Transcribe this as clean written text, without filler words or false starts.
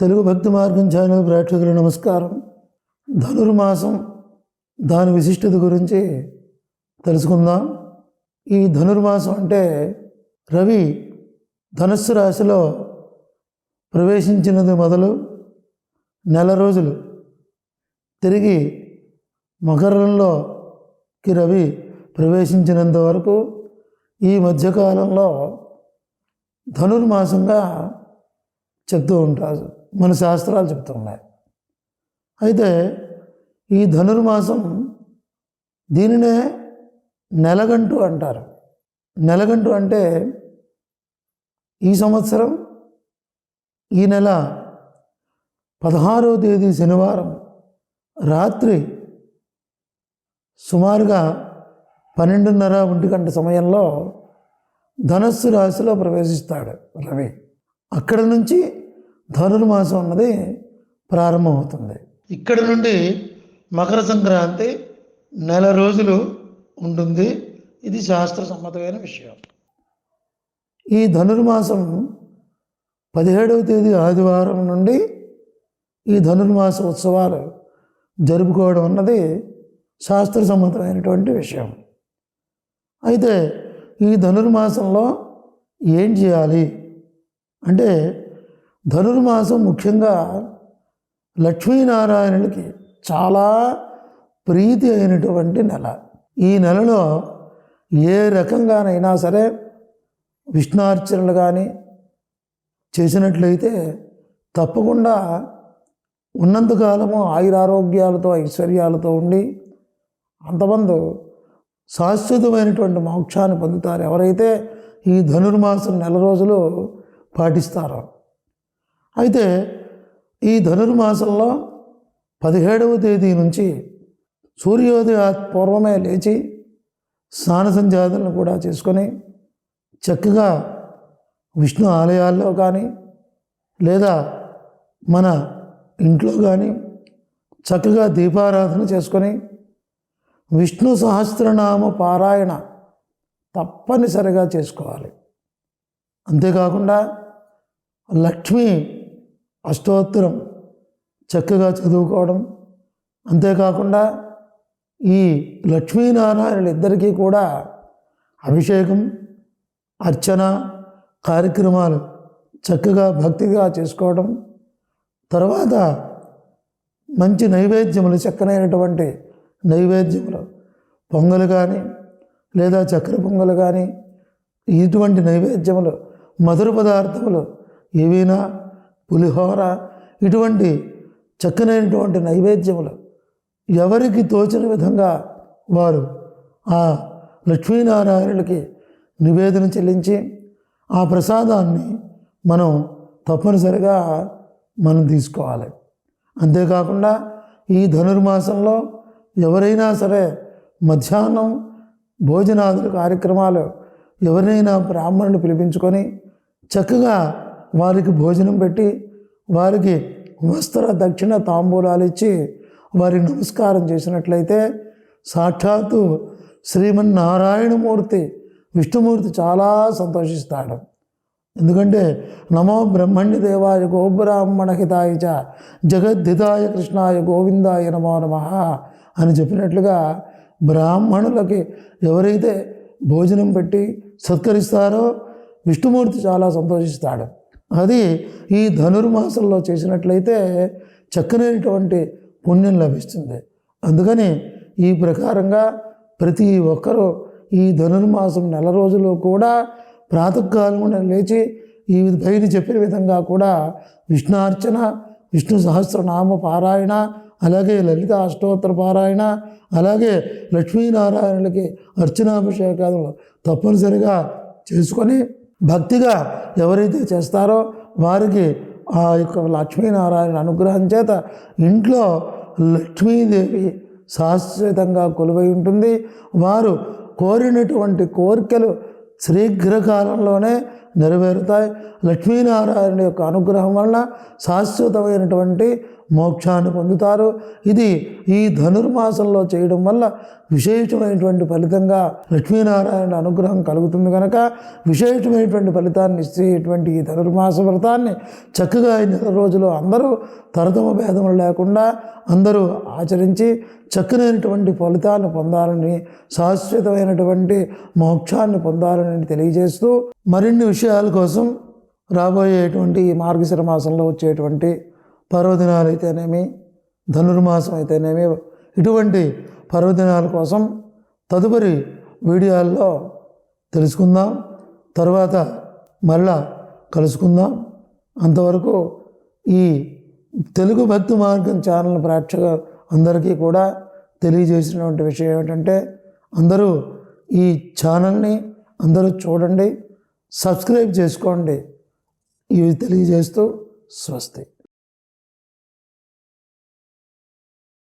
తెలుగు భక్తి మార్గం ఛానల్ ప్రేక్షకులు నమస్కారం. ధనుర్మాసం దాని విశిష్టత గురించి తెలుసుకుందాం. ఈ ధనుర్మాసం అంటే రవి ధనుస్సు రాశిలో ప్రవేశించినది మొదలు నెల రోజులు తిరిగి మకరంలోకి రవి ప్రవేశించినంత వరకు ఈ మధ్యకాలంలో ధనుర్మాసంగా చెప్తూ ఉంటారు, మన శాస్త్రాలు చెప్తున్నాయి. అయితే ఈ ధనుర్మాసం దీనినే నెలగంటు అంటారు. నెలగంటు అంటే ఈ సంవత్సరం ఈ నెల 16వ తేదీ శనివారం రాత్రి సుమారుగా 12:30-1 సమయంలో ధనస్సు రాశిలో ప్రవేశిస్తాడు రవి. అక్కడ నుంచి ధనుర్మాసం అన్నది ప్రారంభమవుతుంది. ఇక్కడ నుండి మకర సంక్రాంతి నెల రోజులు ఉంటుంది. ఇది శాస్త్ర సమ్మతమైన విషయం. ఈ ధనుర్మాసం 17వ తేదీ ఆదివారం నుండి ఈ ధనుర్మాస ఉత్సవాలు జరుపుకోవడం అన్నది శాస్త్ర సమ్మతమైనటువంటి విషయం. అయితే ఈ ధనుర్మాసంలో ఏం చేయాలి అంటే, ధనుర్మాసం ముఖ్యంగా లక్ష్మీనారాయణులకి చాలా ప్రీతి అయినటువంటి నెల. ఈ నెలలో ఏ రకంగానైనా సరే విష్ణార్చనలు కానీ చేసినట్లయితే తప్పకుండా ఉన్నంతకాలము ఆయురారోగ్యాలతో ఐశ్వర్యాలతో ఉండి అంతమంది శాశ్వతమైనటువంటి మోక్షాన్ని పొందుతారు ఎవరైతే ఈ ధనుర్మాసం నెల రోజులు పాటిస్తారో. అయితే ఈ ధనుర్మాసంలో 17వ తేదీ నుంచి సూర్యోదయ పూర్వమే లేచి స్నాన సంధ్యాదులను కూడా చేసుకొని చక్కగా విష్ణు ఆలయాల్లో కానీ లేదా మన ఇంట్లో కానీ చక్కగా దీపారాధన చేసుకొని విష్ణు సహస్రనామ పారాయణ తప్పనిసరిగా చేసుకోవాలి. అంతేకాకుండా లక్ష్మీ అష్టోత్తరం చక్కగా చదువుకోవడం, అంతేకాకుండా ఈ లక్ష్మీనారాయణులు ఇద్దరికీ కూడా అభిషేకం అర్చన కార్యక్రమాలు చక్కగా భక్తిగా చేసుకోవడం, తర్వాత మంచి నైవేద్యములు చక్కనైనటువంటి నైవేద్యములు పొంగలు కానీ లేదా చక్కెర పొంగలు కానీ ఇటువంటి నైవేద్యములు మధుర పదార్థములు ఏవైనా పులిహోర ఇటువంటి చక్కనైనటువంటి నైవేద్యములు ఎవరికి తోచిన విధంగా వారు ఆ లక్ష్మీనారాయణులకి నివేదన చెల్లించి ఆ ప్రసాదాన్ని మనం తప్పనిసరిగా తీసుకోవాలి. అంతేకాకుండా ఈ ధనుర్మాసంలో ఎవరైనా సరే మధ్యాహ్నం భోజనాదుల కార్యక్రమాలు ఎవరినైనా బ్రాహ్మణుని పిలిపించుకొని చక్కగా వారికి భోజనం పెట్టి వారికి వస్త్ర దక్షిణ తాంబూలాలు ఇచ్చి వారికి నమస్కారం చేసినట్లయితే సాక్షాత్తు శ్రీమన్నారాయణమూర్తి విష్ణుమూర్తి చాలా సంతోషిస్తాడు. ఎందుకంటే నమో బ్రహ్మణ్య దేవాయ గోబ్రాహ్మణ హితాయ చ జగద్ధితాయ కృష్ణాయ గోవిందాయ నమో నమః అని చెప్పినట్లుగా బ్రాహ్మణులకి ఎవరైతే భోజనం పెట్టి సత్కరిస్తారో విష్ణుమూర్తి చాలా సంతోషిస్తాడు. అది ఈ ధనుర్మాసంలో చేసినట్లయితే చక్కనైనటువంటి పుణ్యం లభిస్తుంది. అందుకని ఈ ప్రకారంగా ప్రతి ఒక్కరూ ఈ ధనుర్మాసం నెల రోజులు కూడా ప్రాతకాలమున లేచి ఈ పైన చెప్పిన విధంగా కూడా విష్ణార్చన విష్ణు సహస్రనామ పారాయణ అలాగే లలిత అష్టోత్తర పారాయణ అలాగే లక్ష్మీనారాయణులకి అర్చనాభిషేకాలు తప్పనిసరిగా చేసుకొని భక్తిగా ఎవరైతే చేస్తారో వారికి ఆ యొక్క లక్ష్మీనారాయణ అనుగ్రహం చేత ఇంట్లో లక్ష్మీదేవి శాశ్వతంగా కొలువై ఉంటుంది. వారు కోరినటువంటి కోరికలు శీఘ్రకాలంలోనే నెరవేరుతాయి. లక్ష్మీనారాయణ యొక్క అనుగ్రహం వలన శాశ్వతమైనటువంటి మోక్షాన్ని పొందుతారు. ఇది ఈ ధనుర్మాసంలో చేయడం వల్ల విశేషమైనటువంటి ఫలితంగా లక్ష్మీనారాయణ అనుగ్రహం కలుగుతుంది కనుక విశేషమైనటువంటి ఫలితాన్ని ఇచ్చేటువంటి ఈ ధనుర్మాస వ్రతాన్ని చక్కగా ఈ నెల రోజులు అందరూ తరతమ భేదములు లేకుండా అందరూ ఆచరించి చక్కనైనటువంటి ఫలితాన్ని పొందాలని, శాశ్వతమైనటువంటి మోక్షాన్ని పొందాలని తెలియజేస్తూ మరిన్ని విషయాల కోసం రాబోయేటువంటి ఈ మార్గశిర మాసంలో వచ్చేటువంటి పర్వదినాలు అయితేనేమి, ధనుర్మాసం అయితేనేమి, ఇటువంటి పర్వదినాల కోసం తదుపరి వీడియోల్లో తెలుసుకుందాం. తర్వాత మరలా కలుసుకుందాం. అంతవరకు ఈ తెలుగు భక్తి మార్గం ఛానల్ ప్రేక్షక అందరికీ కూడా తెలియజేసినటువంటి విషయం ఏమిటంటే అందరూ ఈ ఛానల్ని అందరూ చూడండి, సబ్స్క్రైబ్ చేసుకోండి. ఇవి తెలియజేస్తూ స్వస్తి.